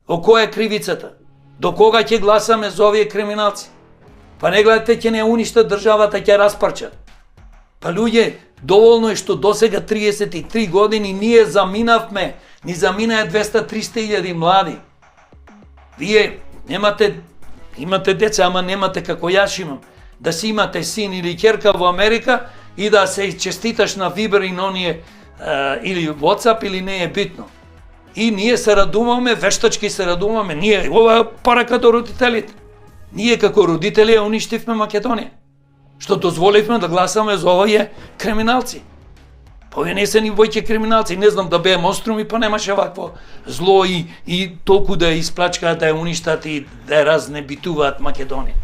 Во која е кривицата? До кога ќе гласаме за овие криминалци? Па не гледате, ќе не уништат државата, ќе распарчат. Па луѓе, доволно е што досега 33 години ние заминавме, ни заминаа 200-300 илјади млади. Вие имате деца, ама немате како јас имам. Да си имате син или ќерка во Америка и да се честиташ на Viber и на оние или WhatsApp или не е битно. И ние се радуваме, вештачки се радуваме, ние ова порака до родителите. Ние како родители ја уништивме Македонија. Што дозволивме да гласаме за овие криминалци. Па овие не се ни војќе криминалци, не знам да беем оструми, па немаше вакво зло и толку да ја исплачкаат, да ја уништат и да ја разнебитуваат Македонија.